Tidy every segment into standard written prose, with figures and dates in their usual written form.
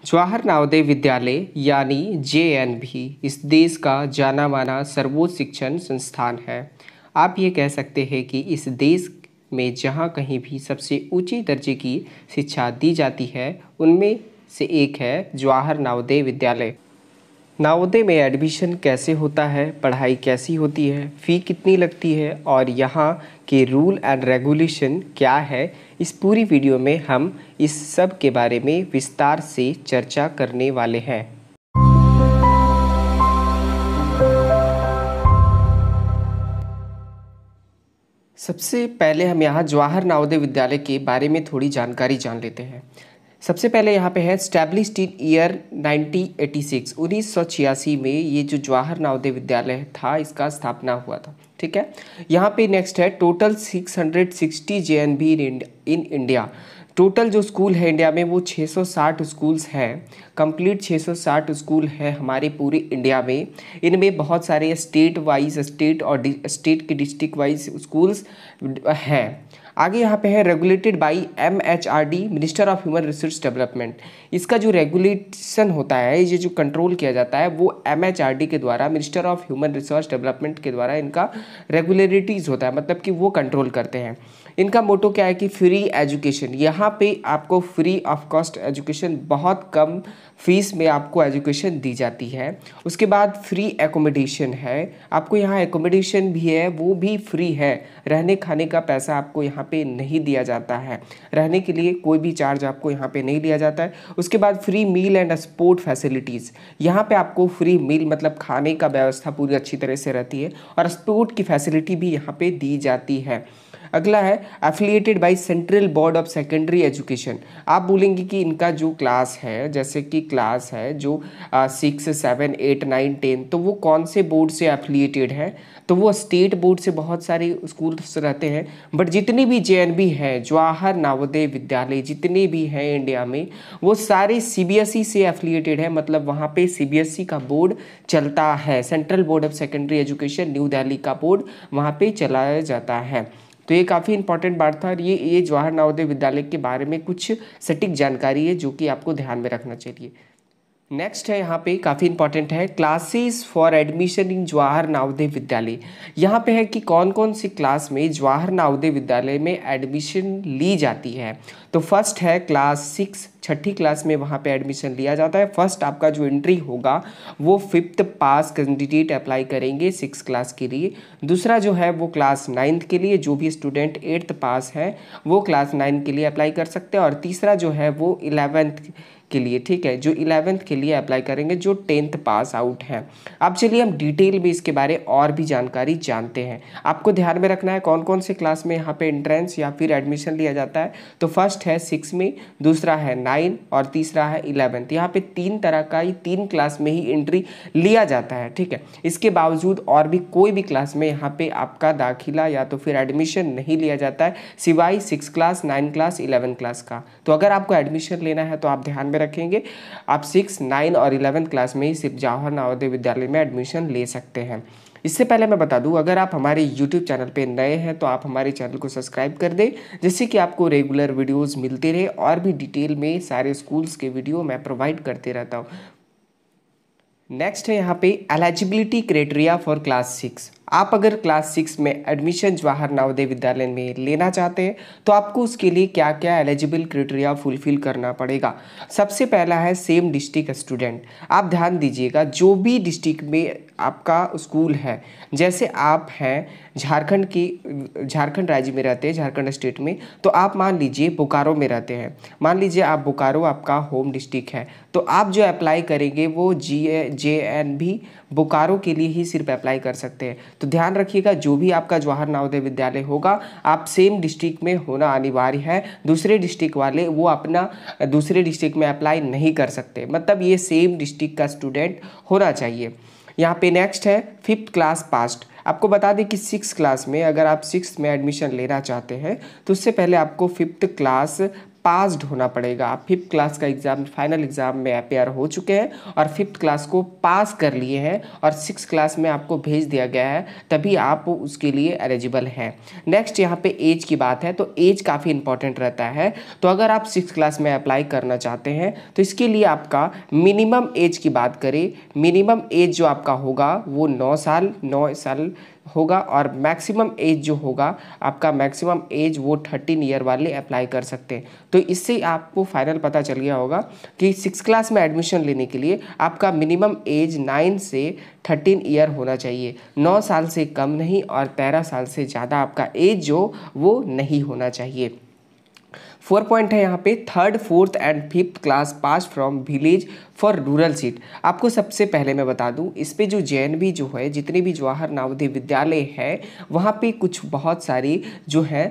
जवाहर नवोदय विद्यालय यानी जेएनवी इस देश का जाना माना सर्वोच्च शिक्षण संस्थान है। आप ये कह सकते हैं कि इस देश में जहाँ कहीं भी सबसे ऊंचे दर्जे की शिक्षा दी जाती है उनमें से एक है जवाहर नवोदय विद्यालय। नवोदय में एडमिशन कैसे होता है, पढ़ाई कैसी होती है, फ़ी कितनी लगती है और यहाँ के रूल एंड रेगुलेशन क्या है, इस पूरी वीडियो में हम इस सब के बारे में विस्तार से चर्चा करने वाले हैं। सबसे पहले हम यहाँ जवाहर नवोदय विद्यालय के बारे में थोड़ी जानकारी जान लेते हैं। सबसे पहले यहाँ पे है स्टैब्लिश्ड इन ईयर 1986 में ये जो जवाहर नवोदय विद्यालय था इसका स्थापना हुआ था। ठीक है, यहाँ पे नेक्स्ट है total 660 JNV in India. Total जो स्कूल है इंडिया में वो 660 स्कूल्स हैं, कंप्लीट 660 स्कूल है हमारे पूरे इंडिया में। इनमें बहुत सारे स्टेट और स्टेट के डिस्ट्रिक्ट वाइज स्कूल्स हैं। आगे यहाँ पे है regulated by MHRD, minister of human resource development. इसका जो रेगुलेशन होता है, ये जो कंट्रोल किया जाता है वो MHRD के द्वारा, minister of human resource development के द्वारा इनका रेगुलेटरीज होता है, मतलब कि वो कंट्रोल करते हैं। इनका मोटो क्या है कि फ्री एजुकेशन। यहाँ पे आपको फ्री ऑफ कॉस्ट एजुकेशन, बहुत कम फीस में आपको एजुकेशन दी जाती है। उसके बाद फ्री एकोमोडेशन है, आपको यहाँ एकोमोडेशन भी है, वो भी फ्री है। रहने खाने का पैसा आपको यहाँ पे नहीं दिया जाता है, रहने के लिए कोई भी चार्ज आपको यहाँ पे नहीं लिया जाता है। उसके बाद free meal and sport facilities, यहाँ पे आपको फ्री मील मतलब खाने का व्यवस्था पूरी अच्छी तरह से रहती है और स्पोर्ट की फैसिलिटी भी यहाँ पे दी जाती है। अगला है affiliated by central board of secondary education. आप बोलेंगे कि इनका जो क्लास है, जैसे कि क्लास है जो 6, 7, 8, 9, 10, तो वो कौन से बोर्ड से एफिलिएटेड है? तो वो स्टेट बोर्ड से बहुत सारे स्कूल्स रहते हैं, बट जितनी भी जेएनवी हैं, जवाहर नवोदय विद्यालय जितने भी हैं इंडिया में, वो सारे CBSE से एफिलिएटेड है। मतलब वहाँ पे CBSE का बोर्ड चलता है, central board of secondary education, new Delhi का बोर्ड वहाँ पे चलाया जाता है। तो ये काफ़ी इंपॉर्टेंट बात था और ये जवाहर नवोदय विद्यालय के बारे में कुछ सटीक जानकारी है जो कि आपको ध्यान में रखना चाहिए। नेक्स्ट है यहाँ पे काफ़ी इंपॉर्टेंट है क्लासेस फॉर एडमिशन इन जवाहर नवोदय विद्यालय। यहाँ पे है कि कौन कौन सी क्लास में जवाहर नवोदय विद्यालय में एडमिशन ली जाती है। तो फर्स्ट है क्लास 6, छठी क्लास में वहाँ पे एडमिशन लिया जाता है। फर्स्ट आपका जो एंट्री होगा वो 5th पास कैंडिडेट अप्लाई करेंगे 6 क्लास के लिए। दूसरा जो है वो क्लास 9th के लिए, जो भी स्टूडेंट 8th पास है वो क्लास 9 के लिए अप्लाई कर सकते हैं। और तीसरा जो है वो 11th के लिए, ठीक है, जो 11th के लिए अप्लाई करेंगे जो 10th पास आउट हैं। अब चलिए हम डिटेल में इसके बारे और भी जानकारी जानते हैं। आपको ध्यान में रखना है कौन कौन से क्लास में यहाँ पे एंट्रेंस या फिर एडमिशन लिया जाता है। तो फर्स्ट है 6 में, दूसरा है 9 और तीसरा है 11th। यहाँ पे 3 तरह का ही 3 क्लास में ही एंट्री लिया जाता है, ठीक है। इसके बावजूद और भी कोई भी क्लास में यहाँ पे आपका दाखिला या तो फिर एडमिशन नहीं लिया जाता है, सिवाय 6 क्लास, 9 क्लास, 11 क्लास का। तो अगर आपको एडमिशन लेना है तो आप ध्यान में रखेंगे, आप 6, 9 और 11 क्लास में ही सिर्फ जवाहर नवोदय विद्यालय में एडमिशन ले सकते हैं। इससे पहले मैं बता दूं, अगर आप हमारे YouTube चैनल पे नए हैं तो आप हमारे चैनल को सब्सक्राइब कर दें, जिससे कि आपको रेगुलर वीडियोस मिलते रहे और भी डिटेल में सारे स्कूल्स के वीडियो मैं प्रोवाइड करते रहता हूँ। नेक्स्ट है यहाँ पे एलिजिबिलिटी क्राइटेरिया फॉर क्लास 6। आप अगर क्लास 6 में एडमिशन जवाहर नवोदय विद्यालय में लेना चाहते हैं तो आपको उसके लिए क्या क्या एलिजिबल क्राइटेरिया फुलफिल करना पड़ेगा। सबसे पहला है सेम डिस्ट्रिक्ट स्टूडेंट। आप ध्यान दीजिएगा, जो भी डिस्ट्रिक्ट में आपका स्कूल है, जैसे आप हैं झारखंड राज्य में रहते हैं, झारखंड स्टेट में, तो आप मान लीजिए बोकारो में रहते हैं, मान लीजिए आप बोकारो आपका होम डिस्ट्रिक्ट है, तो आप जो अप्लाई करेंगे वो JNV बोकारो के लिए ही सिर्फ अप्लाई कर सकते हैं। तो ध्यान रखिएगा, जो भी आपका जवाहर नवोदय विद्यालय होगा आप सेम डिस्ट्रिक्ट में होना अनिवार्य है। दूसरे डिस्ट्रिक्ट वाले वो अपना दूसरे डिस्ट्रिक्ट में अप्लाई नहीं कर सकते, मतलब ये सेम डिस्ट्रिक्ट का स्टूडेंट होना चाहिए। यहाँ पे नेक्स्ट है 5th क्लास पास्ड। आपको बता दें कि 6 क्लास में अगर आप 6th में एडमिशन लेना चाहते हैं तो उससे पहले आपको 5th क्लास पास्ड होना पड़ेगा। आप 5th क्लास का एग्ज़ाम फाइनल एग्ज़ाम में अपेयर हो चुके हैं और 5th क्लास को पास कर लिए हैं और 6th क्लास में आपको भेज दिया गया है, तभी आप उसके लिए एलिजिबल हैं। नेक्स्ट यहाँ पे एज की बात है, तो एज काफ़ी इंपॉर्टेंट रहता है। तो अगर आप 6th क्लास में अप्लाई करना चाहते हैं तो इसके लिए आपका मिनिमम एज की बात करें, मिनिमम एज जो आपका होगा वो 9 साल होगा और मैक्सिमम एज जो होगा आपका मैक्सिमम एज वो 13 ईयर वाले अप्लाई कर सकते हैं। तो इससे आपको फाइनल पता चल गया होगा कि 6th क्लास में एडमिशन लेने के लिए आपका मिनिमम एज 9 से 13 ईयर होना चाहिए, 9 साल से कम नहीं और 13 साल से ज़्यादा आपका एज जो वो नहीं होना चाहिए। 4 पॉइंट है यहाँ पे, 3rd, 4th and 5th class pass from village for rural seat. आपको सबसे पहले मैं बता दूं, इस पे जो जेएनवी जो है, जितने भी जवाहर नवोदय विद्यालय है वहाँ पे कुछ बहुत सारी जो है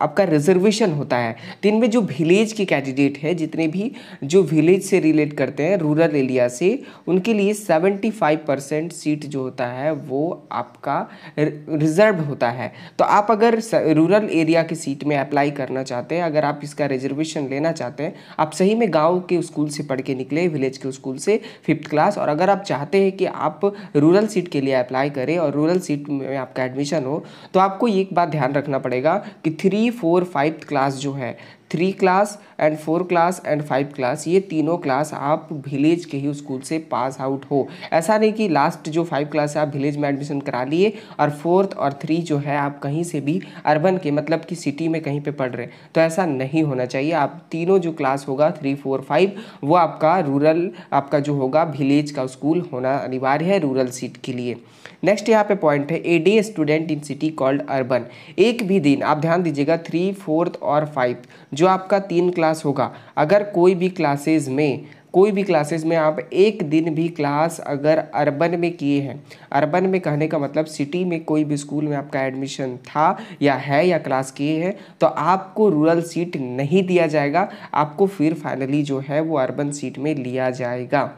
आपका रिजर्वेशन होता है। तो इनमें जो विलेज के कैंडिडेट है, जितने भी जो विलेज से रिलेट करते हैं रूरल एरिया से, उनके लिए 75% सीट जो होता है वो आपका रिजर्व होता है। तो आप अगर रूरल एरिया की सीट में अप्लाई करना चाहते हैं, अगर आप इसका रिजर्वेशन लेना चाहते हैं, आप सही में गांव के स्कूल से पढ़ के निकले, विलेज के स्कूल से 5th क्लास, और अगर आप चाहते हैं कि आप रूरल सीट के लिए अप्लाई करें और रूरल सीट में आपका एडमिशन हो, तो आपको एक बात ध्यान रखना पड़ेगा कि 3, 4, 5 क्लास जो है, 3 class and 4 class and 5 class, ये तीनों क्लास आप विलेज के ही स्कूल से पास आउट हो। ऐसा नहीं कि लास्ट जो 5 क्लास है आप विलेज में एडमिशन करा लिए और 4th और 3 जो है आप कहीं से भी अर्बन के मतलब कि सिटी में कहीं पे पढ़ रहे हैं, तो ऐसा नहीं होना चाहिए। आप तीनों जो क्लास होगा 3, 4, 5 वो आपका रूरल, आपका जो होगा विलेज का स्कूल होना अनिवार्य है रूरल सीट के लिए। नेक्स्ट यहाँ पे पॉइंट है, a day student in city called urban. एक भी दिन, आप ध्यान दीजिएगा, 3, 4th और 5 जो आपका 3 क्लास होगा, अगर कोई भी क्लासेज में आप एक दिन भी क्लास अगर अर्बन में किए हैं, अर्बन में कहने का मतलब सिटी में कोई भी स्कूल में आपका एडमिशन था या है या क्लास किए हैं, तो आपको रूरल सीट नहीं दिया जाएगा, आपको फिर फाइनली जो है वो अर्बन सीट में लिया जाएगा।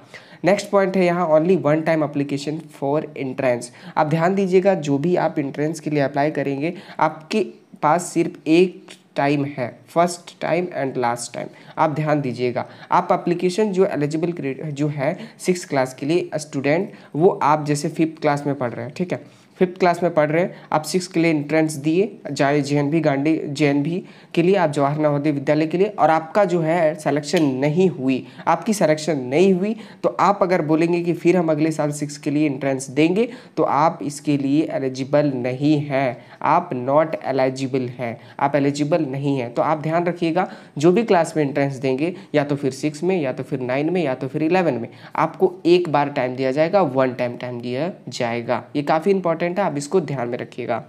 नेक्स्ट पॉइंट है यहाँ, only 1 time application for entrance. आप ध्यान दीजिएगा, जो भी आप एंट्रेंस के लिए अप्लाई करेंगे आपके पास सिर्फ एक टाइम है, first time and last time. आप ध्यान दीजिएगा, आप एप्लीकेशन जो एलिजिबल जो है 6th क्लास के लिए स्टूडेंट, वो आप जैसे 5th क्लास में पढ़ रहे हैं, ठीक है, 5th क्लास में पढ़ रहे हैं, आप 6th के लिए एंट्रेंस दिए, जाए जेएनवी के लिए, आप जवाहर नवोदय विद्यालय के लिए, और आपका जो है सिलेक्शन नहीं हुई, आपकी सिलेक्शन नहीं हुई, तो आप अगर बोलेंगे कि फिर हम अगले साल 6th के लिए एंट्रेंस देंगे, तो आप इसके लिए एलिजिबल नहीं हैं, आप नॉट एलिजिबल हैं, आप एलिजिबल नहीं हैं। तो आप ध्यान रखिएगा, जो भी क्लास में एंट्रेंस देंगे, या तो फिर 6 में, या तो फिर 9 में, या तो फिर 11 में, आपको एक बार टाइम दिया जाएगा, 1 टाइम दिया जाएगा। ये काफ़ी इंपॉर्टेंट है, आप इसको ध्यान में रखिएगा।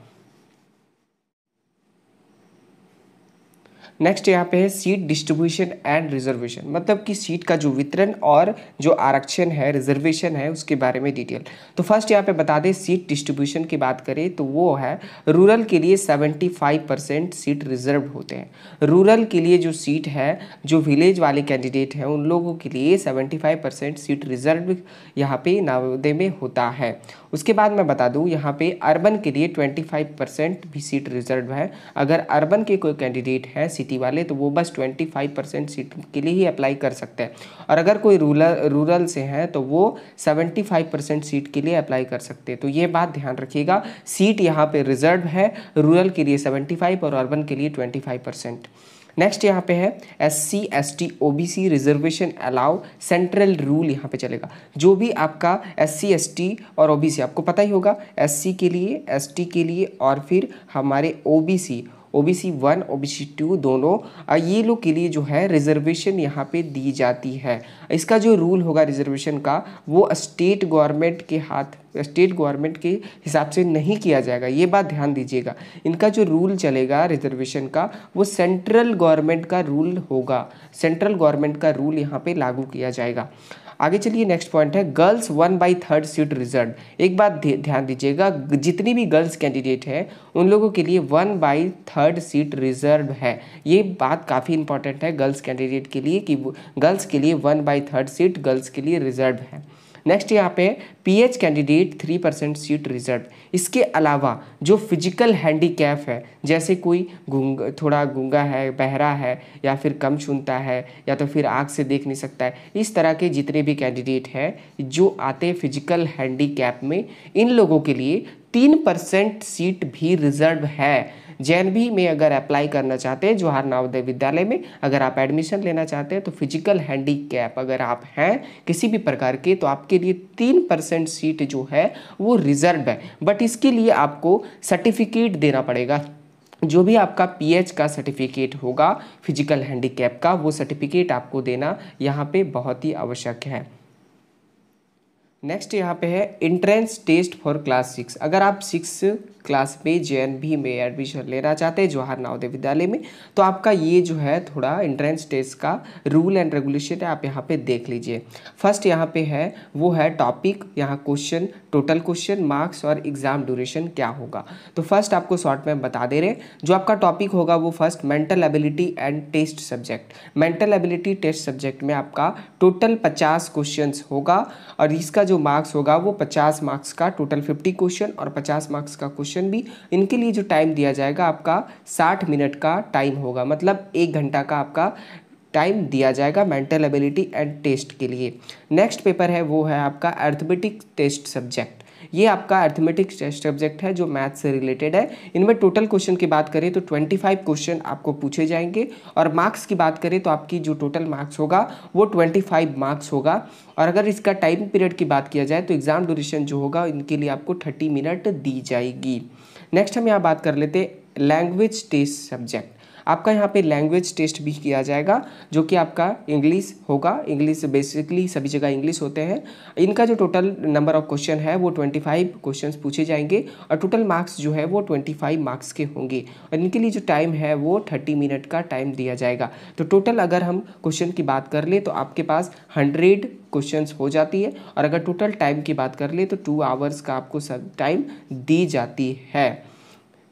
नेक्स्ट यहाँ पे है सीट डिस्ट्रीब्यूशन एंड रिजर्वेशन, मतलब कि सीट का जो वितरण और जो आरक्षण है, रिजर्वेशन है, उसके बारे में डिटेल। तो फर्स्ट यहाँ पे बता दें, सीट डिस्ट्रीब्यूशन की बात करें तो वो है रूरल के लिए 75% सीट रिजर्व होते हैं। रूरल के लिए जो सीट है, जो विलेज वाले कैंडिडेट हैं उन लोगों के लिए 75% सीट रिजर्व यहाँ पे नवोदय में होता है। उसके बाद मैं बता दूँ, यहाँ पे अर्बन के लिए 25% भी सीट रिजर्व है। अगर अर्बन के कोई कैंडिडेट है सिटी वाले, तो वो बस 25% सीट के लिए ही अप्लाई कर सकते हैं, और अगर कोई रूरल से हैं तो वो 75% सीट के लिए अप्लाई कर सकते हैं। तो ये बात ध्यान रखिएगा, सीट यहाँ पे रिजर्व है, रूरल के लिए 75 और अर्बन के लिए 25%। नेक्स्ट यहाँ पे है SC ST OBC reservation allow, central rule यहाँ पे चलेगा। जो भी आपका SC ST और OBC, आपको पता ही होगा, SC के लिए, ST के लिए, और फिर हमारे OBC 1 OBC 2 दोनों, ये लोग के लिए जो है रिजर्वेशन यहाँ पे दी जाती है। इसका जो रूल होगा रिजर्वेशन का, वो स्टेट गवर्नमेंट के हिसाब से नहीं किया जाएगा, ये बात ध्यान दीजिएगा। इनका जो रूल चलेगा रिजर्वेशन का, वो सेंट्रल गवर्नमेंट का रूल होगा, सेंट्रल गवर्नमेंट का रूल यहाँ पे लागू किया जाएगा। आगे चलिए, नेक्स्ट पॉइंट है गर्ल्स 1/3 सीट रिजर्व। एक बात ध्यान दीजिएगा, जितनी भी गर्ल्स कैंडिडेट है उन लोगों के लिए 1/3 सीट रिजर्व है। ये बात काफ़ी इंपॉर्टेंट है गर्ल्स कैंडिडेट के लिए कि गर्ल्स के लिए 1/3 सीट गर्ल्स के लिए रिजर्व है। नेक्स्ट यहाँ पे पीएच कैंडिडेट 3% सीट रिजर्व। इसके अलावा जो फिजिकल हैंडीकैप है, जैसे कोई थोड़ा गूंगा है, बहरा है, या फिर कम सुनता है, या तो फिर आँख से देख नहीं सकता है, इस तरह के जितने भी कैंडिडेट हैं जो आते हैं फिजिकल हैंडीकैप में, इन लोगों के लिए 3% सीट भी रिजर्व है। जेएनबी में अगर अप्लाई करना चाहते हैं, जवाहर नवोदय विद्यालय में अगर आप एडमिशन लेना चाहते हैं, तो फिजिकल हैंडीकैप अगर आप हैं किसी भी प्रकार के, तो आपके लिए 3% सीट जो है वो रिजर्व है। बट इसके लिए आपको सर्टिफिकेट देना पड़ेगा। जो भी आपका पीएच का सर्टिफिकेट होगा फिजिकल हैंडीकैप का, वो सर्टिफिकेट आपको देना यहाँ पे बहुत ही आवश्यक है। नेक्स्ट यहाँ पे है एंट्रेंस टेस्ट फॉर क्लास 6। अगर आप 6 क्लास में जेएनबी में एडमिशन लेना चाहते हैं जवाहर नवोदय विद्यालय में, तो आपका ये जो है थोड़ा एंट्रेंस टेस्ट का रूल एंड रेगुलेशन है, आप यहाँ पे देख लीजिए। फर्स्ट यहाँ पे है वो है टॉपिक, यहाँ क्वेश्चन, टोटल क्वेश्चन, मार्क्स और एग्जाम ड्यूरेशन क्या होगा। तो फर्स्ट आपको शॉर्ट में बता दे रहे, जो आपका टॉपिक होगा वो first mental ability and test subject. Mental ability test subject में आपका टोटल 50 क्वेश्चन होगा, और इसका जो मार्क्स होगा वो 50 मार्क्स का, टोटल 50 क्वेश्चन और 50 मार्क्स का क्वेश्चन भी। इनके लिए जो टाइम दिया जाएगा आपका 60 मिनट का टाइम होगा, मतलब 1 घंटा का आपका टाइम दिया जाएगा मेंटल एबिलिटी एंड टेस्ट के लिए। नेक्स्ट पेपर है वो है आपका अर्थमेटिक टेस्ट सब्जेक्ट। ये आपका अर्थमेटिक टेस्ट सब्जेक्ट है जो मैथ से रिलेटेड है। इनमें टोटल क्वेश्चन की बात करें तो 25 क्वेश्चन आपको पूछे जाएंगे, और मार्क्स की बात करें तो आपकी जो टोटल मार्क्स होगा वो 25 मार्क्स होगा। और अगर इसका टाइम पीरियड की बात किया जाए तो एग्जाम ड्यूरेशन जो होगा इनके लिए आपको 30 मिनट दी जाएगी। नेक्स्ट हम यहाँ बात कर लेते हैं लैंग्वेज टेस्ट सब्जेक्ट। आपका यहाँ पे लैंग्वेज टेस्ट भी किया जाएगा, जो कि आपका इंग्लिश होगा। इंग्लिश बेसिकली सभी जगह इंग्लिश होते हैं। इनका जो टोटल नंबर ऑफ क्वेश्चन है वो 25 क्वेश्चंस पूछे जाएंगे, और टोटल मार्क्स जो है वो 25 मार्क्स के होंगे, और इनके लिए जो टाइम है वो 30 मिनट का टाइम दिया जाएगा। तो टोटल अगर हम क्वेश्चन की बात कर ले तो आपके पास 100 क्वेश्चंस हो जाती है, और अगर टोटल टाइम की बात कर ले तो 2 आवर्स का आपको सब टाइम दी जाती है।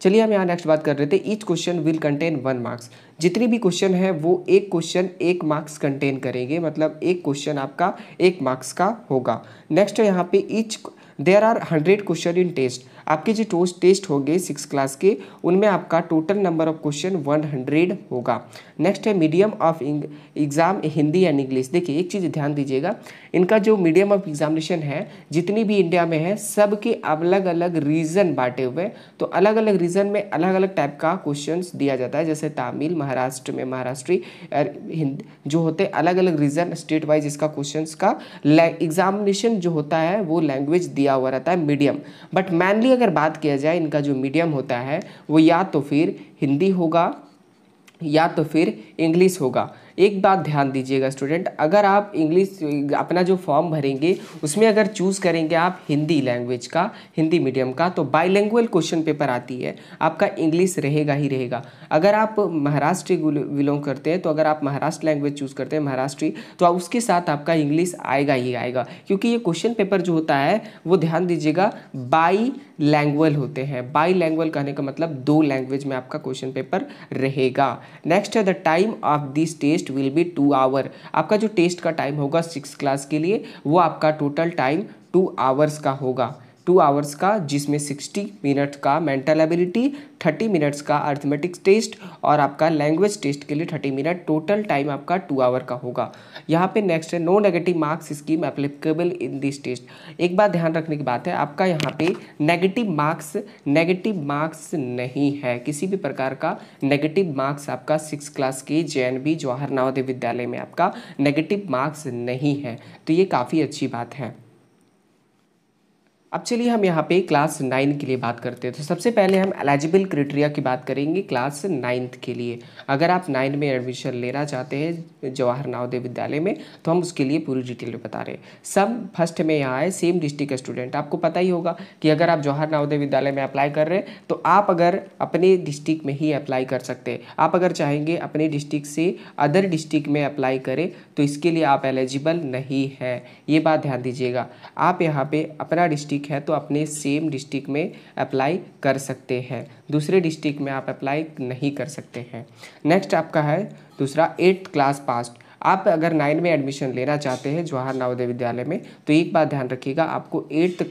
चलिए हम यहाँ नेक्स्ट बात कर रहे थे each question will contain 1 marks. जितने भी क्वेश्चन है वो एक क्वेश्चन 1 मार्क्स कंटेन करेंगे, मतलब एक क्वेश्चन आपका 1 मार्क्स का होगा। नेक्स्ट है यहाँ पे each there are 100 question in test. आपके जो टेस्ट होंगे 6 क्लास के, उनमें आपका टोटल नंबर ऑफ क्वेश्चन 100 होगा। नेक्स्ट है medium of exam Hindi and English. देखिए एक चीज़ ध्यान दीजिएगा, इनका जो मीडियम ऑफ एग्जामिनेशन है जितनी भी इंडिया में है, सबके अलग अलग रीजन बांटे हुए, तो अलग अलग रीजन में अलग अलग टाइप का क्वेश्चंस दिया जाता है। जैसे तमिल, महाराष्ट्र में महाराष्ट्री, हिंदी जो होते हैं अलग अलग रीजन स्टेट वाइज, इसका क्वेश्चंस का एग्जामिनेशन जो होता है वो लैंग्वेज दिया हुआ रहता है मीडियम। बट मैनली अगर बात किया जाए इनका जो मीडियम होता है वो या तो फिर हिंदी होगा या तो फिर इंग्लिश होगा। एक बात ध्यान दीजिएगा स्टूडेंट, अगर आप इंग्लिश अपना जो फॉर्म भरेंगे उसमें अगर चूज़ करेंगे आप हिंदी लैंग्वेज का, हिंदी मीडियम का, तो बाइलिंगुअल क्वेश्चन पेपर आती है, आपका इंग्लिश रहेगा ही रहेगा। अगर आप महाराष्ट्र बिलोंग करते हैं तो अगर आप महाराष्ट्र लैंग्वेज चूज़ करते हैं महाराष्ट्री, तो उसके साथ आपका इंग्लिश आएगा ही आएगा, क्योंकि ये क्वेश्चन पेपर जो होता है वो ध्यान दीजिएगा बाई लैंग्वेज होते हैं। बाई लैंग्वेज कहने का मतलब 2 लैंग्वेज में आपका क्वेश्चन पेपर रहेगा। नेक्स्ट है the time of this test will be 2 hour. आपका जो टेस्ट का टाइम होगा 6 क्लास के लिए वो आपका टोटल टाइम 2 आवर्स का होगा, 2 आवर्स का, जिसमें 60 मिनट का मेंटल एबिलिटी, 30 मिनट्स का अर्थमेटिक्स टेस्ट और आपका लैंग्वेज टेस्ट के लिए 30 मिनट, टोटल टाइम आपका 2 आवर का होगा। यहाँ पे नेक्स्ट है no negative marks scheme applicable in this test. एक बात ध्यान रखने की बात है, आपका यहाँ पे नेगेटिव मार्क्स नहीं है, किसी भी प्रकार का नेगेटिव मार्क्स आपका 6 क्लास के जेएनबी जवाहर नवोदय विद्यालय में आपका नेगेटिव मार्क्स नहीं है, तो ये काफ़ी अच्छी बात है। अब चलिए हम यहाँ पे क्लास 9 के लिए बात करते हैं। तो सबसे पहले हम एलिजिबल क्राइटेरिया की बात करेंगे क्लास 9 के लिए। अगर आप 9 में एडमिशन लेना चाहते हैं जवाहर नवोदय विद्यालय में, तो हम उसके लिए पूरी डिटेल में बता रहे हैं। सब फर्स्ट में यहाँ है सेम डिस्ट्रिक्ट स्टूडेंट। आपको पता ही होगा कि अगर आप जवाहर नवोदय विद्यालय में अप्लाई कर रहे हैं तो आप अगर अपने डिस्ट्रिक्ट में ही अप्लाई कर सकते हैं। आप अगर चाहेंगे अपने डिस्ट्रिक्ट से अदर डिस्ट्रिक्ट में अप्लाई करें तो इसके लिए आप एलिजिबल नहीं है, ये बात ध्यान दीजिएगा। आप यहाँ पे अपना डिस्ट्रिक्ट है तो अपने सेम डिस्ट्रिक्ट में अप्लाई कर सकते हैं, दूसरे डिस्ट्रिक्ट में आप अप्लाई नहीं कर सकते हैं। नेक्स्ट आपका है दूसरा 8th क्लास पास। आप अगर 9 में एडमिशन लेना चाहते हैं जवाहर नवोदय विद्यालय में, तो एक बात ध्यान रखिएगा, आपको 8th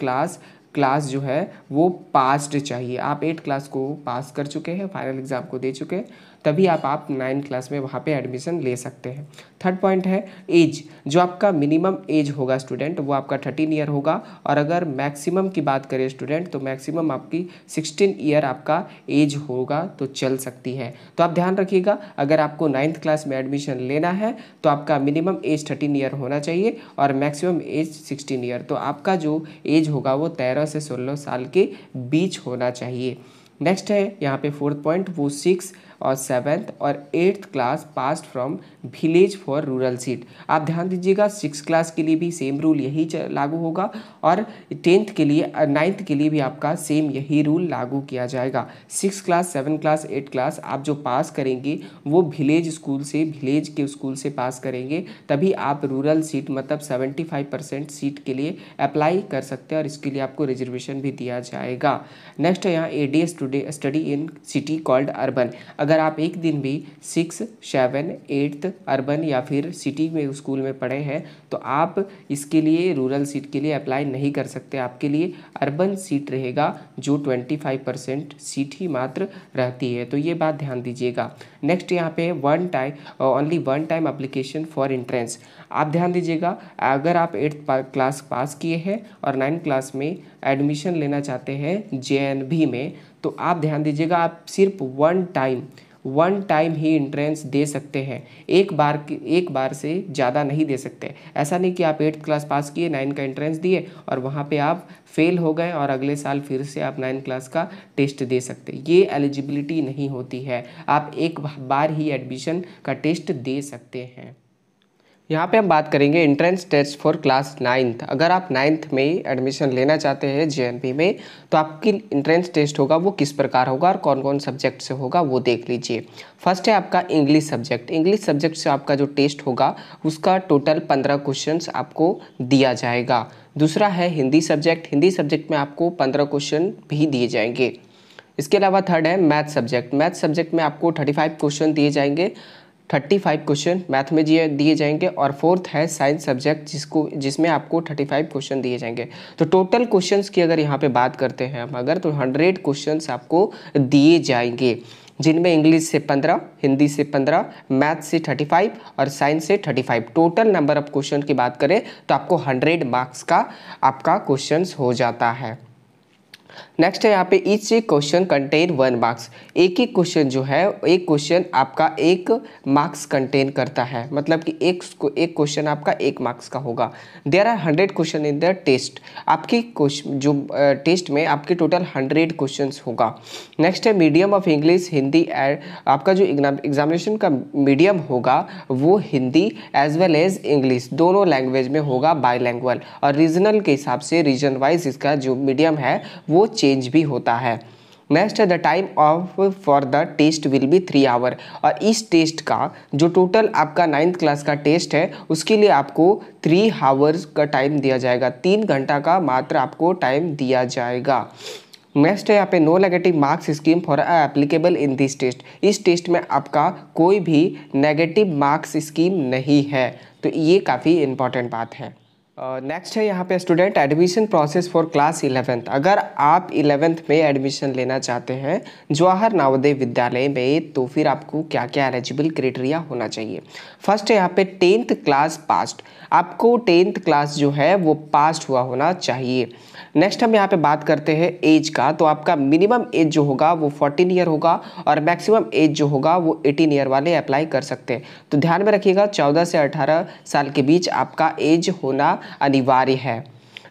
क्लास जो है वो पास्ड चाहिए। आप 8th क्लास को पास कर चुके हैं, फाइनल एग्ज़ाम को दे चुके हैं, तभी आप 9 क्लास में वहाँ पे एडमिशन ले सकते हैं। थर्ड पॉइंट है एज। जो आपका मिनिमम एज होगा स्टूडेंट, वो आपका 13 ईयर होगा, और अगर मैक्सिमम की बात करें स्टूडेंट, तो मैक्सिमम आपकी 16 ईयर आपका एज होगा तो चल सकती है। तो आप ध्यान रखिएगा, अगर आपको 9th क्लास में एडमिशन लेना है तो आपका मिनिमम एज 13 ईयर होना चाहिए और मैक्सिमम एज 16 ईयर। तो आपका जो एज होगा वो 13 से 16 साल के बीच होना चाहिए। नेक्स्ट है यहाँ पे फोर्थ पॉइंट, वो 6 और 7th और 8th class passed from village for rural seat. आप ध्यान दीजिएगा, 6 क्लास के लिए भी सेम रूल यही लागू होगा और 10th के लिए 9th के लिए भी आपका सेम यही रूल लागू किया जाएगा। 6 क्लास 7 क्लास 8 क्लास आप जो पास करेंगे वो विलेज के स्कूल से पास करेंगे, तभी आप रूरल सीट मतलब 75% सीट के लिए अप्लाई कर सकते हैं और इसके लिए आपको रिजर्वेशन भी दिया जाएगा। नेक्स्ट है यहाँ ADS study in city called urban. अगर आप एक दिन भी 6, 7, 8 अर्बन या फिर सिटी में स्कूल में पढ़े हैं तो आप इसके लिए रूरल सीट के लिए अप्लाई नहीं कर सकते। आपके लिए अर्बन सीट रहेगा जो 25% सीट ही मात्र रहती है, तो ये बात ध्यान दीजिएगा। नेक्स्ट यहाँ पे only one time application for entrance. आप ध्यान दीजिएगा, अगर आप 8th क्लास पास किए हैं और 9th क्लास में एडमिशन लेना चाहते हैं JNV में, तो आप ध्यान दीजिएगा, आप सिर्फ वन टाइम ही एंट्रेंस दे सकते हैं, एक बार से ज़्यादा नहीं दे सकते। ऐसा नहीं कि आप 8th क्लास पास किए, 9 का एंट्रेंस दिए और वहाँ पे आप फेल हो गए और अगले साल फिर से आप 9 क्लास का टेस्ट दे सकते। ये एलिजिबिलिटी नहीं होती है, आप एक बार ही एडमिशन का टेस्ट दे सकते हैं। यहाँ पे हम बात करेंगे entrance test for class 9th। अगर आप 9th में एडमिशन लेना चाहते हैं JNV में, तो आपकी एंट्रेंस टेस्ट होगा वो किस प्रकार होगा और कौन कौन सब्जेक्ट से होगा वो देख लीजिए। फर्स्ट है आपका इंग्लिश सब्जेक्ट। इंग्लिश सब्जेक्ट से आपका जो टेस्ट होगा उसका टोटल 15 क्वेश्चंस आपको दिया जाएगा। दूसरा है हिंदी सब्जेक्ट। हिंदी सब्जेक्ट में आपको 15 क्वेश्चन भी दिए जाएंगे। इसके अलावा थर्ड है मैथ सब्जेक्ट। मैथ सब्जेक्ट में आपको 35 क्वेश्चन दिए जाएंगे, 35 क्वेश्चन मैथ में दिए जाएंगे। और फोर्थ है साइंस सब्जेक्ट जिसमें आपको 35 क्वेश्चन दिए जाएंगे। तो टोटल क्वेश्चंस की अगर यहाँ पे बात करते हैं हम अगर, तो 100 क्वेश्चंस आपको दिए जाएंगे, जिनमें इंग्लिश से 15, हिंदी से 15, मैथ से 35 और साइंस से 35। टोटल नंबर ऑफ क्वेश्चन की बात करें तो आपको 100 मार्क्स का आपका क्वेश्चंस हो जाता है। नेक्स्ट है यहाँ पे ईच क्वेश्चन कंटेन 1 मार्क्स। एक एक क्वेश्चन जो है, एक क्वेश्चन आपका 1 मार्क्स कंटेन करता है, मतलब कि एक क्वेश्चन आपका 1 मार्क्स का होगा। There are 100 question in the test. आपकी क्वेश्चन जो टेस्ट में आपके टोटल 100 क्वेश्चंस होगा। नेक्स्ट है मीडियम ऑफ इंग्लिश हिंदी। आपका जो एग्जामिनेशन का मीडियम होगा वो Hindi as well as English दोनों लैंग्वेज में होगा, बाईलैंग्वेज। और रीजनल के हिसाब से रीजन वाइज इसका जो मीडियम है वो चेंज भी होता है। नेक्स्ट है the time of for the test will be 3 hour. और इस टेस्ट का जो टोटल आपका 9th क्लास का टेस्ट है उसके लिए आपको 3 आवर्स का टाइम दिया जाएगा, 3 घंटा का मात्र आपको टाइम दिया जाएगा। नेक्स्ट है यहाँ पे no negative marks scheme for applicable in this test. इस टेस्ट में आपका कोई भी नेगेटिव मार्क्स स्कीम नहीं है, तो ये काफ़ी इंपॉर्टेंट बात है। नेक्स्ट है यहाँ पे student admission process for class 11th। अगर आप 11th में एडमिशन लेना चाहते हैं जवाहर नवोदय विद्यालय में, तो फिर आपको क्या क्या एलिजिबल क्राइटेरिया होना चाहिए। फर्स्ट है यहाँ पे 10th क्लास पास्ड। आपको 10th क्लास जो है वो पास्ड हुआ होना चाहिए। नेक्स्ट हम यहाँ पे बात करते हैं एज का, तो आपका मिनिमम एज जो होगा वो 14 ईयर होगा और मैक्सिमम एज जो होगा वो 18 ईयर वाले अप्लाई कर सकते हैं। तो ध्यान में रखिएगा 14 से 18 साल के बीच आपका एज होना अनिवार्य है।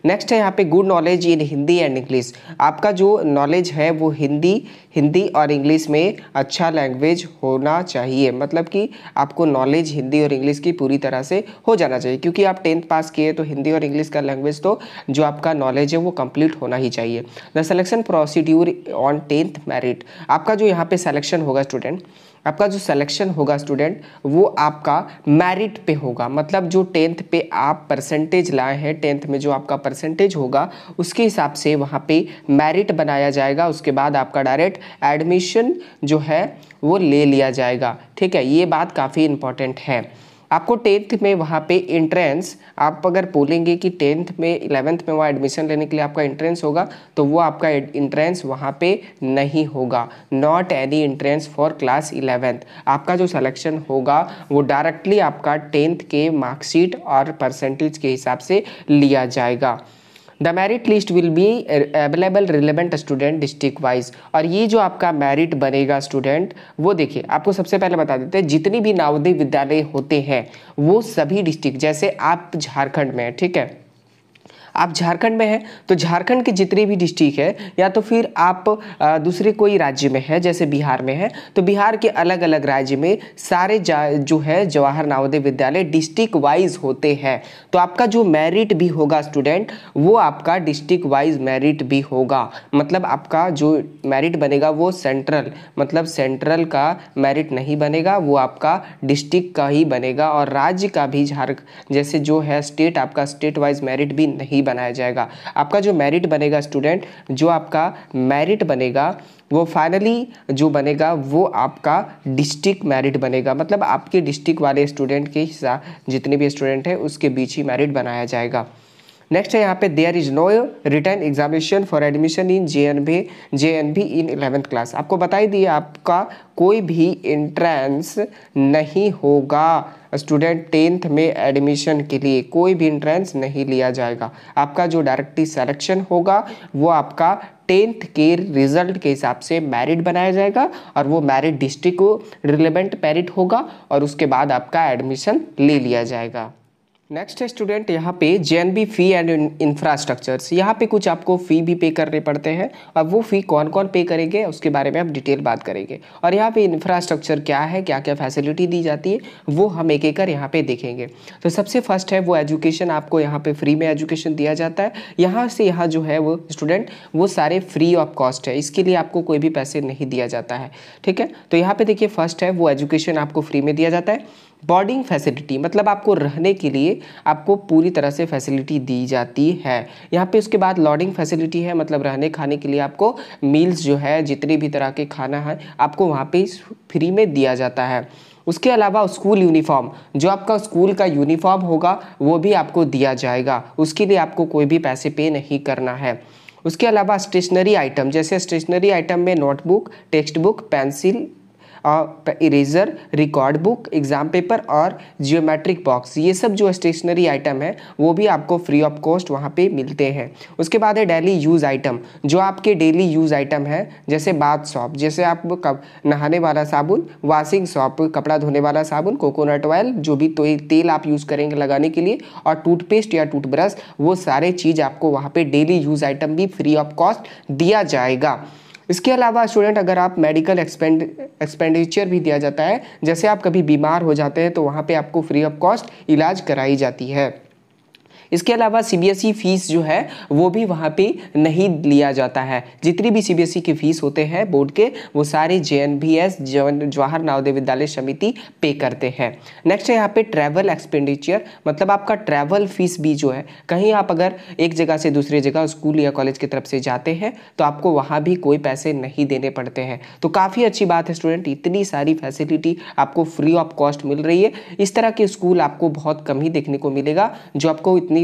नेक्स्ट है यहाँ पे good knowledge in Hindi and English. आपका जो नॉलेज है वो हिंदी और इंग्लिश में अच्छा लैंग्वेज होना चाहिए, मतलब कि आपको नॉलेज हिंदी और इंग्लिश की पूरी तरह से हो जाना चाहिए, क्योंकि आप 10th पास किए तो हिंदी और इंग्लिश का लैंग्वेज तो जो आपका नॉलेज है वो कंप्लीट होना ही चाहिए। The selection procedure on 10th merit. आपका जो यहाँ पे सिलेक्शन होगा स्टूडेंट, आपका जो सिलेक्शन होगा स्टूडेंट वो आपका मेरिट पे होगा, मतलब जो 10th पे आप परसेंटेज लाए हैं, 10th में जो आपका परसेंटेज होगा उसके हिसाब से वहाँ पे मेरिट बनाया जाएगा। उसके बाद आपका डायरेक्ट एडमिशन जो है वो ले लिया जाएगा। ठीक है, ये बात काफ़ी इंपॉर्टेंट है। आपको 10th में वहाँ पे एंट्रेंस, आप अगर बोलेंगे कि 10th में 11th में वहाँ एडमिशन लेने के लिए आपका एंट्रेंस होगा, तो वो आपका एंट्रेंस वहाँ पे नहीं होगा। Not any entrance for class 11th। आपका जो सिलेक्शन होगा वो डायरेक्टली आपका 10th के मार्कशीट और परसेंटेज के हिसाब से लिया जाएगा। The merit list will be available relevant student district wise. और ये जो आपका मेरिट बनेगा स्टूडेंट, वो देखिए आपको सबसे पहले बता देते हैं, जितनी भी नवोदय विद्यालय होते हैं वो सभी डिस्ट्रिक्ट, जैसे आप झारखंड में, ठीक है, आप झारखंड में हैं तो झारखंड के जितने भी डिस्ट्रिक्ट है, या तो फिर आप दूसरे कोई राज्य में है, जैसे बिहार में है तो बिहार के अलग अलग राज्य में सारे जो है जवाहर नवोदय विद्यालय डिस्ट्रिक्ट वाइज होते हैं। तो आपका जो मेरिट भी होगा स्टूडेंट, वो आपका डिस्ट्रिक्ट वाइज मेरिट भी होगा। मतलब आपका जो मेरिट बनेगा वो सेंट्रल, मतलब सेंट्रल का मेरिट नहीं बनेगा, वो आपका डिस्ट्रिक्ट का ही बनेगा। और राज्य का भी जैसे जो है स्टेट, आपका स्टेट वाइज मेरिट भी नहीं बनाया जाएगा। आपका जो मेरिट बनेगा स्टूडेंट, जो आपका मेरिट बनेगा वो फाइनली जो बनेगा वो आपका डिस्ट्रिक्ट मेरिट बनेगा। मतलब आपके डिस्ट्रिक्ट वाले स्टूडेंट के हिसाब, जितने भी स्टूडेंट हैं उसके बीच ही मेरिट बनाया जाएगा। नेक्स्ट है यहाँ पे there is no return examination for admission in JNV in 11th class. आपको बता ही दिया, आपका कोई भी एंट्रेंस नहीं होगा स्टूडेंट 10th में एडमिशन के लिए, कोई भी एंट्रेंस नहीं लिया जाएगा। आपका जो डायरेक्टली सिलेक्शन होगा वो आपका 10th के रिजल्ट के हिसाब से मेरिट बनाया जाएगा, और वो मेरिट डिस्ट्रिक्ट को रिलेवेंट मेरिट होगा, और उसके बाद आपका एडमिशन ले लिया जाएगा। नेक्स्ट है स्टूडेंट यहाँ पे JNV फी एंड इंफ्रास्ट्रक्चर्स। यहाँ पे कुछ आपको फ़ी भी पे करने पड़ते हैं, और वो फ़ी कौन कौन पे करेंगे उसके बारे में हम डिटेल बात करेंगे। और यहाँ पे इंफ्रास्ट्रक्चर क्या है, क्या क्या फैसिलिटी दी जाती है, वो हम एक एक कर यहाँ पे देखेंगे। तो सबसे फर्स्ट है वो एजुकेशन, आपको यहाँ पे फ्री में एजुकेशन दिया जाता है। यहाँ से यहाँ जो है वो स्टूडेंट वो सारे फ्री ऑफ कॉस्ट है, इसके लिए आपको कोई भी पैसे नहीं दिया जाता है, ठीक है। तो यहाँ पे देखिए फर्स्ट है वो एजुकेशन आपको फ्री में दिया जाता है। बोर्डिंग फैसिलिटी, मतलब आपको रहने के लिए आपको पूरी तरह से फैसिलिटी दी जाती है यहाँ पे। उसके बाद लॉडिंग फैसिलिटी है, मतलब रहने खाने के लिए आपको मील्स जो है, जितने भी तरह के खाना है आपको वहाँ पे फ्री में दिया जाता है। उसके अलावा स्कूल यूनिफॉर्म, जो आपका स्कूल का यूनिफॉर्म होगा वो भी आपको दिया जाएगा, उसके लिए आपको कोई भी पैसे पे नहीं करना है। उसके अलावा स्टेशनरी आइटम, जैसे स्टेशनरी आइटम में notebook, text book, pencil, eraser, record book, exam paper और जियोमेट्रिक बॉक्स, ये सब जो स्टेशनरी आइटम है वो भी आपको फ्री ऑफ कॉस्ट वहाँ पे मिलते हैं। उसके बाद है डेली यूज़ आइटम, जो आपके डेली यूज़ आइटम है, जैसे बाथ सॉप, जैसे आप नहाने वाला साबुन, वॉशिंग सॉप, कपड़ा धोने वाला साबुन, कोकोनट ऑयल, जो भी तेल आप यूज़ करेंगे लगाने के लिए, और टूथपेस्ट या टूथब्रश, वो सारे चीज़ आपको वहाँ पे डेली यूज़ आइटम भी फ्री ऑफ कॉस्ट दिया जाएगा। इसके अलावा स्टूडेंट अगर आप मेडिकल एक्सपेंडिचर भी दिया जाता है, जैसे आप कभी बीमार हो जाते हैं तो वहाँ पे आपको फ्री ऑफ कॉस्ट इलाज कराई जाती है। इसके अलावा CBSE फीस जो है वो भी वहाँ पे नहीं लिया जाता है। जितनी भी CBSE की फीस होते हैं बोर्ड के, वो सारे JNVS जवाहर नवोदय विद्यालय समिति पे करते हैं। नेक्स्ट है यहाँ पे ट्रैवल एक्सपेंडिचर, मतलब आपका ट्रैवल फीस भी जो है, कहीं आप अगर एक जगह से दूसरी जगह स्कूल या कॉलेज की तरफ से जाते हैं तो आपको वहाँ भी कोई पैसे नहीं देने पड़ते हैं। तो काफ़ी अच्छी बात है स्टूडेंट, इतनी सारी फैसिलिटी आपको फ्री ऑफ कॉस्ट मिल रही है। इस तरह के स्कूल आपको बहुत कम ही देखने को मिलेगा जो आपको इतनी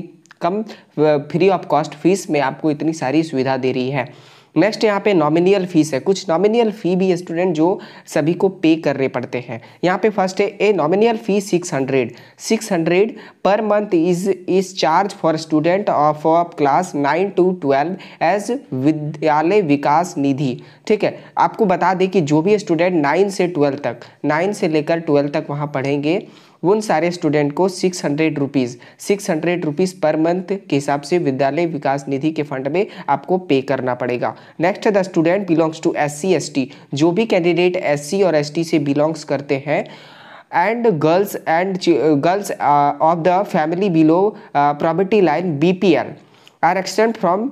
कम फ्री ऑफ कॉस्ट फीस में आपको इतनी सारी सुविधा दे रही है। नेक्स्ट यहाँ पे नॉमिनियल फीस है, कुछ नॉमिनियल फी भी स्टूडेंट जो सभी को पे करने पड़ते हैं। यहाँ पे फर्स्ट है ए नॉमिनियल fee 600 per month is charge for student of class 9 to 12 as Vidyalaya Vikas निधि, ठीक है। आपको बता दें कि जो भी स्टूडेंट 9 से 12 तक, 9 से लेकर 12 तक वहाँ पढ़ेंगे, उन सारे स्टूडेंट को 600 रुपीज़ पर मंथ के हिसाब से विद्यालय विकास निधि के फंड में आपको पे करना पड़ेगा। Next the student belongs to SC ST, जो भी कैंडिडेट SC और ST से बिलोंग्स करते हैं, and girls of the family below property line BPL are extend from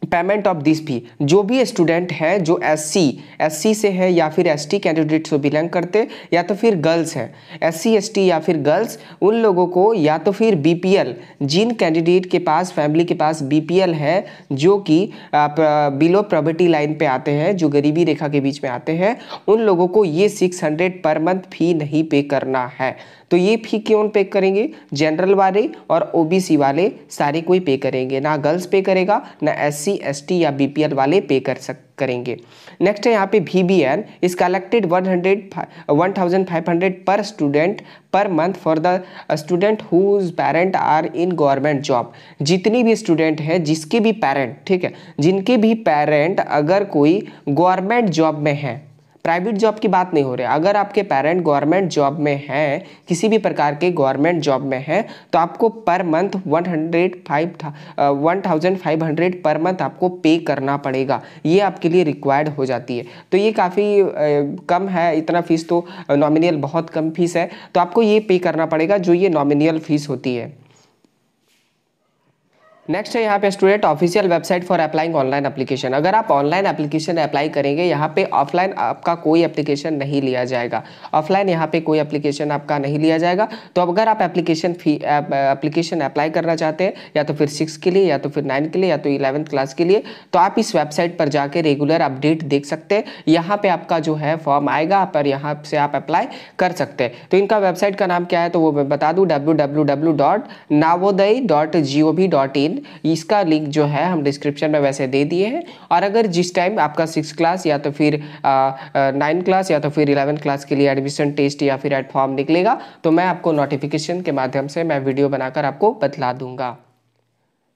payment of this fee, जो भी स्टूडेंट है जो एससी से है या फिर एसटी कैंडिडेट से बिलोंग करते या तो फिर गर्ल्स हैं, एससी एसटी या फिर गर्ल्स, उन लोगों को या तो फिर बीपीएल, जिन कैंडिडेट के पास फैमिली के पास बीपीएल है, जो कि बिलो प्रॉवर्टी लाइन पे आते हैं, जो गरीबी रेखा के बीच में आते हैं, उन लोगों को ये 600 पर मंथ फी नहीं पे करना है। तो ये फी कौन पे करेंगे? जनरल वाले और ओबीसी वाले सारे कोई पे करेंगे, ना गर्ल्स पे करेगा, ना एससी एसटी या बीपीएल वाले पे करेंगे। नेक्स्ट है यहाँ पे VBN is collected 1500 per student per month for the student whose parent are in government job. जितनी भी स्टूडेंट है, जिसके भी पेरेंट, ठीक है, जिनके भी पेरेंट अगर कोई गवर्नमेंट जॉब में है, प्राइवेट जॉब की बात नहीं हो रही, अगर आपके पेरेंट गवर्नमेंट जॉब में हैं, किसी भी प्रकार के गवर्नमेंट जॉब में हैं, तो आपको पर मंथ 1500 पर मंथ आपको पे करना पड़ेगा। ये आपके लिए रिक्वायर्ड हो जाती है। तो ये काफ़ी कम है, इतना फीस तो नॉमिनल बहुत कम फीस है, तो आपको ये पे करना पड़ेगा जो ये नॉमिनल फीस होती है। नेक्स्ट है यहाँ पे student official website for applying online application. अगर आप ऑनलाइन एप्लीकेशन अप्लाई करेंगे, यहाँ पे ऑफलाइन आपका कोई एप्लीकेशन नहीं लिया जाएगा, ऑफलाइन यहाँ पे कोई एप्लीकेशन आपका नहीं लिया जाएगा। तो अगर आप एप्लीकेशन अप्लाई करना चाहते हैं, या तो फिर 6 के लिए, या तो फिर 9 के लिए, या तो 11th क्लास के लिए, तो आप इस वेबसाइट पर जाके रेगुलर अपडेट देख सकते हैं। यहाँ पे आपका जो है फॉर्म आएगा, पर यहाँ से आप अप्लाई कर सकते हैं। तो इनका वेबसाइट का नाम क्या है तो वो मैं बता दूँ, www.navodaya.gov.in। इसका लिंक जो है हम डिस्क्रिप्शन में वैसे दे दिए हैं। और अगर जिस टाइम आपका 6 क्लास या तो फिर 9 क्लास या तो फिर 11 क्लास के लिए एडमिशन टेस्ट या फिर एड फॉर्म निकलेगा, तो मैं आपको नोटिफिकेशन के माध्यम से मैं वीडियो बनाकर आपको बतला दूंगा।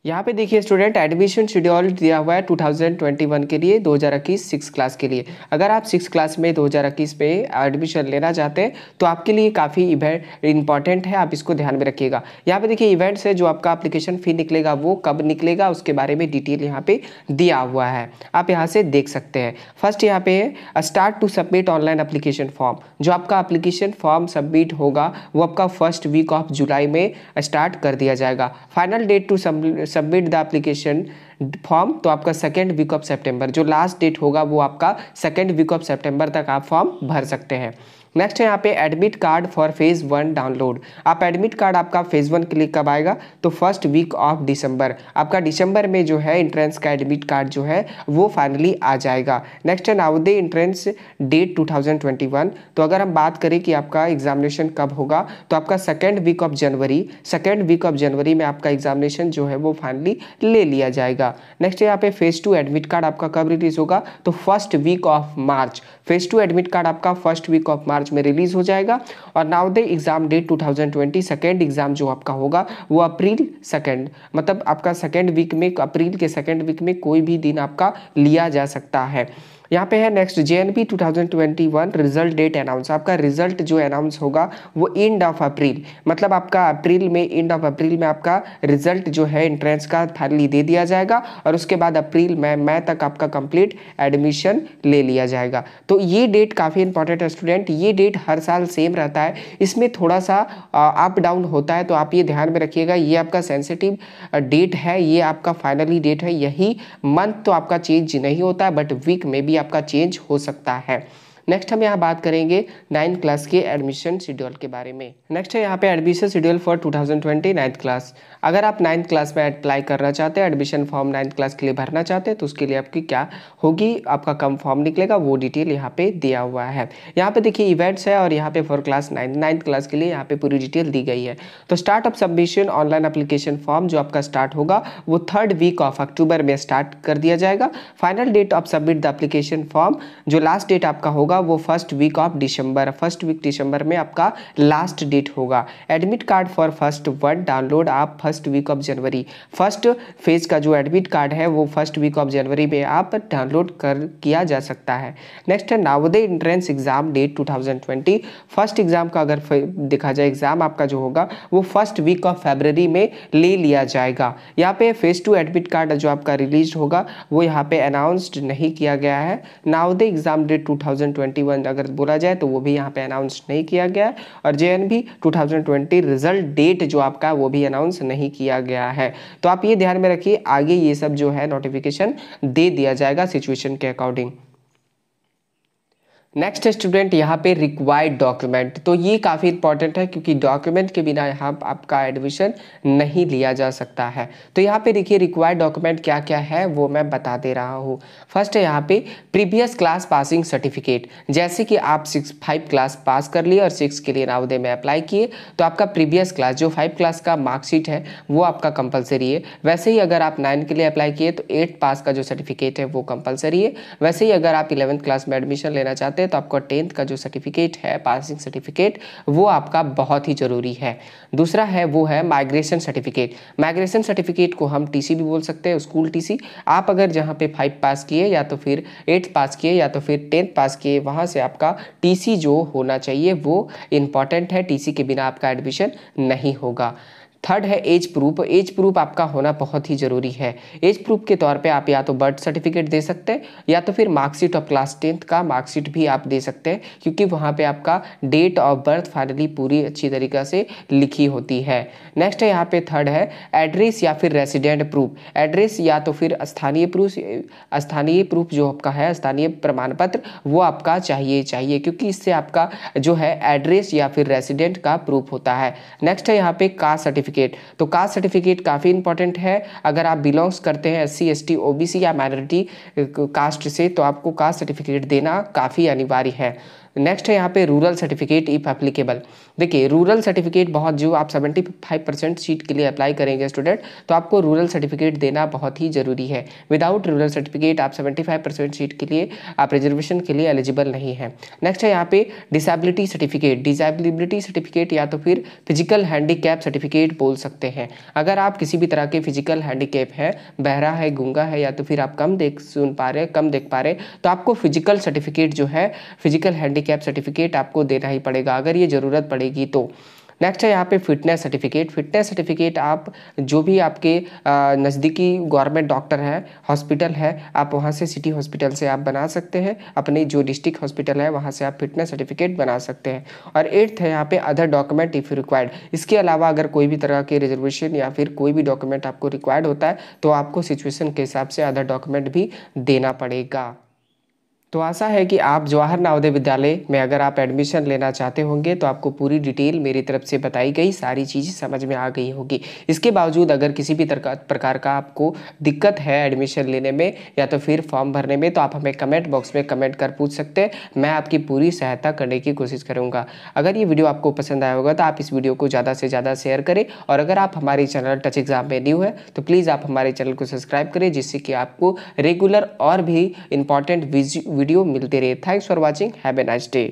यहाँ पे देखिए स्टूडेंट, एडमिशन शेड्यूल दिया हुआ है 2021 के लिए, 2021 6 क्लास के लिए। अगर आप 6 क्लास में 2021 पे एडमिशन लेना चाहते हैं तो आपके लिए काफ़ी इवेंट इंपॉर्टेंट है, आप इसको ध्यान में रखिएगा। यहाँ पे देखिए इवेंट्स है, जो आपका एप्लीकेशन फ़ी निकलेगा वो कब निकलेगा उसके बारे में डिटेल यहाँ पे दिया हुआ है, आप यहाँ से देख सकते हैं। फर्स्ट यहाँ पे start to submit online application form. जो आपका एप्लीकेशन फॉर्म सबमिट होगा वो आपका फर्स्ट वीक ऑफ जुलाई में स्टार्ट कर दिया जाएगा। Final date to submit the application form तो आपका 2nd वीक ऑफ सितंबर, जो लास्ट डेट होगा वो आपका 2nd वीक ऑफ सितंबर तक आप फॉर्म भर सकते हैं। नेक्स्ट है यहाँ पे admit card for phase 1 download. आप एडमिट कार्ड आपका फेज़ 1 के लिए कब आएगा तो फर्स्ट वीक ऑफ दिसंबर, आपका दिसंबर में जो है एंट्रेंस का एडमिट कार्ड जो है वो फाइनली आ जाएगा। नेक्स्ट है नवोदय एंट्रेंस डेट 2021। तो अगर हम बात करें कि आपका एग्जामिनेशन कब होगा तो आपका 2nd वीक ऑफ जनवरी में आपका एग्जामिनेशन जो है वो फाइनली ले लिया जाएगा। नेक्स्ट है यहाँ पे फेज़ 2 एडमिट कार्ड आपका कब रिलीज होगा तो first week of March. Phase 2 admit card आपका फर्स्ट वीक ऑफ मार्च में रिलीज हो जाएगा। और Navodaya exam date 2020 second exam जो आपका होगा वो अप्रैल 2, मतलब आपका 2nd वीक में, अप्रैल के 2nd वीक में कोई भी दिन आपका लिया जा सकता है। यहाँ पे है next JNP 2021 result date announce. आपका रिजल्ट जो अनाउंस होगा वो एंड ऑफ अप्रैल, मतलब आपका अप्रैल में, एंड ऑफ अप्रैल में आपका रिजल्ट जो है एंट्रेंस का फाइनली दे दिया जाएगा। और उसके बाद अप्रैल में मई तक आपका कंप्लीट एडमिशन ले लिया जाएगा। तो ये डेट काफ़ी इंपॉर्टेंट है स्टूडेंट, ये डेट हर साल सेम रहता है, इसमें थोड़ा सा अप डाउन होता है, तो आप ये ध्यान में रखिएगा। ये आपका सेंसिटिव डेट है, ये आपका फाइनली डेट है, यही मंथ तो आपका चेंज नहीं होता है, बट वीक में भी आपका चेंज हो सकता है। नेक्स्ट हम यहाँ बात करेंगे 9th क्लास के एडमिशन शेड्यूल के बारे में। नेक्स्ट है यहाँ पे admission schedule for 2020 9th class. अगर आप 9th क्लास में अप्लाई करना चाहते हैं, एडमिशन फॉर्म 9th क्लास के लिए भरना चाहते हैं, तो उसके लिए आपकी क्या होगी, आपका कम फॉर्म निकलेगा, वो डिटेल यहाँ पे दिया हुआ है। यहाँ पे देखिए इवेंट्स है और यहाँ पे फॉर क्लास 9th क्लास के लिए यहाँ पे पूरी डिटेल दी गई है। तो start of submission online application form जो आपका स्टार्ट होगा वो 3rd वीक ऑफ अक्टूबर में स्टार्ट कर दिया जाएगा। Final date of submit the application form, जो लास्ट डेट आपका होगा वो first week of December, first week December में आपका लास्ट डेट होगा। Admit card for first 1 download आप first week of January, first phase का जो एडमिट कार्ड है वो फर्स्ट वीक ऑफ जनवरी में आप डाउनलोड किया जा सकता है। नेक्स्ट है Navodaya entrance exam date 2020। First exam का अगर देखा जाए, एग्जाम आपका जो होगा वो फर्स्ट वीक ऑफ फरवरी में ले लिया जाएगा। यहाँ पे फेज 2 एडमिट कार्ड जो आपका रिलीज होगा वो यहाँ पे अनाउंस्ड नहीं किया गया है। नवोदय एग्जाम डेट 2020 2021 अगर बोला जाए तो वो भी यहाँ पे अनाउंस नहीं किया गया है। और JNB 2020 रिजल्ट डेट जो आपका वो भी अनाउंस नहीं किया गया है। तो आप ये ध्यान में रखिए, आगे ये सब जो है नोटिफिकेशन दे दिया जाएगा सिचुएशन के अकॉर्डिंग। नेक्स्ट स्टूडेंट यहाँ पे रिक्वायर्ड डॉक्यूमेंट, तो ये काफ़ी इंपॉर्टेंट है क्योंकि डॉक्यूमेंट के बिना यहाँ आपका एडमिशन नहीं लिया जा सकता है। तो यहाँ पे देखिए रिक्वायर्ड डॉक्यूमेंट क्या क्या है वो मैं बता दे रहा हूँ। फर्स्ट है यहाँ पे प्रीवियस क्लास पासिंग सर्टिफिकेट, जैसे कि आप 5 क्लास पास कर लिए और 6 के लिए नवोदय में अप्लाई किए तो आपका प्रीवियस क्लास जो 5 क्लास का मार्कशीट है वो आपका कंपलसरी है। वैसे ही अगर आप 9 के लिए अप्लाई किए तो 8 पास का जो सर्टिफिकेट है वो कंपलसरी है। वैसे ही अगर आप 11th क्लास में एडमिशन लेना चाहते हैं तो आपको 10th का जो सर्टिफिकेट है पासिंग सर्टिफिकेट वो आपका बहुत ही जरूरी है। दूसरा है वो है माइग्रेशन सर्टिफिकेट। माइग्रेशन सर्टिफिकेट को हम टीसी भी बोल सकते हैं, स्कूल टीसी। आप अगर जहाँ पे 5 पास किए या तो फिर 8 पास किए या तो फिर 10th पास किए वहाँ से आपका टीसी जो होना चाहिए वो इम्पॉर्टेंट है। टीसी के बिना आपका एडमिशन नहीं होगा। थर्ड है एज प्रूफ। एज प्रूफ आपका होना बहुत ही ज़रूरी है। एज प्रूफ के तौर पे आप या तो बर्थ सर्टिफिकेट दे सकते हैं या तो फिर मार्कशीट ऑफ क्लास 10th का मार्कशीट भी आप दे सकते हैं, क्योंकि वहाँ पे आपका डेट ऑफ बर्थ फाइनली पूरी अच्छी तरीक़े से लिखी होती है। नेक्स्ट है यहाँ पे थर्ड है एड्रेस या फिर रेसिडेंट प्रूफ। एड्रेस या तो फिर स्थानीय प्रूफ जो आपका है स्थानीय प्रमाण पत्र वो आपका चाहिए क्योंकि इससे आपका जो है एड्रेस या फिर रेसिडेंट का प्रूफ होता है। नेक्स्ट है यहाँ पे कास्ट सर्टिफिकेट। तो कास्ट सर्टिफिकेट काफ़ी इंपॉर्टेंट है। अगर आप बिलोंग्स करते हैं SC ST OBC या माइनॉरिटी कास्ट से तो आपको कास्ट सर्टिफिकेट देना काफ़ी अनिवार्य है। नेक्स्ट है यहाँ पे रूरल सर्टिफिकेट इफ एप्लीकेबल। देखिए रूरल सर्टिफिकेट बहुत जो आप 75% सीट के लिए अप्लाई करेंगे स्टूडेंट तो आपको रूरल सर्टिफिकेट देना बहुत ही ज़रूरी है। विदाउट रूरल सर्टिफिकेट आप 75% सीट के लिए आप रिजर्वेशन के लिए एलिजिबल नहीं है। नेक्स्ट है यहाँ पे डिसेबिलिटी सर्टिफिकेट। डिसेबिलिटी सर्टिफिकेट या तो फिर फिजिकल हैंडीकैप सर्टिफिकेट बोल सकते हैं। अगर आप किसी भी तरह के फिजिकल हैंडीकैप है, बहरा है, गूंगा है या तो फिर आप कम देख पा रहे तो आपको फिजिकल सर्टिफिकेट जो है फिजिकल हैंडीकैप सर्टिफिकेट आपको देना ही पड़ेगा अगर ये ज़रूरत पड़ेगी तो। नेक्स्ट है यहाँ पे फिटनेस सर्टिफिकेट। फिटनेस सर्टिफिकेट आप जो भी आपके नज़दीकी गवर्नमेंट डॉक्टर है, हॉस्पिटल है, आप वहाँ से सिटी हॉस्पिटल से आप बना सकते हैं। अपने जो डिस्ट्रिक्ट हॉस्पिटल है वहाँ से आप फिटनेस सर्टिफिकेट बना सकते हैं। और 8th है यहाँ पे अदर डॉक्यूमेंट इफ़ रिक्वायर्ड। इसके अलावा अगर कोई भी तरह के रिजर्वेशन या फिर कोई भी डॉक्यूमेंट आपको रिक्वायर्ड होता है तो आपको सिचुएशन के हिसाब से अदर डॉक्यूमेंट भी देना पड़ेगा। तो आशा है कि आप जवाहर नवोदय विद्यालय में अगर आप एडमिशन लेना चाहते होंगे तो आपको पूरी डिटेल मेरी तरफ से बताई गई सारी चीज़ें समझ में आ गई होगी। इसके बावजूद अगर किसी भी प्रकार का आपको दिक्कत है एडमिशन लेने में या तो फिर फॉर्म भरने में तो आप हमें कमेंट बॉक्स में कमेंट कर पूछ सकते हैं। मैं आपकी पूरी सहायता करने की कोशिश करूँगा। अगर ये वीडियो आपको पसंद आया होगा तो आप इस वीडियो को ज़्यादा से ज़्यादा शेयर करें और अगर आप हमारे चैनल टच एग्जाम में न्यू है तो प्लीज़ आप हमारे चैनल को सब्सक्राइब करें, जिससे कि आपको रेगुलर और भी इंपॉर्टेंट वीडियो मिलते रहे। Thanks for watching, have a nice day.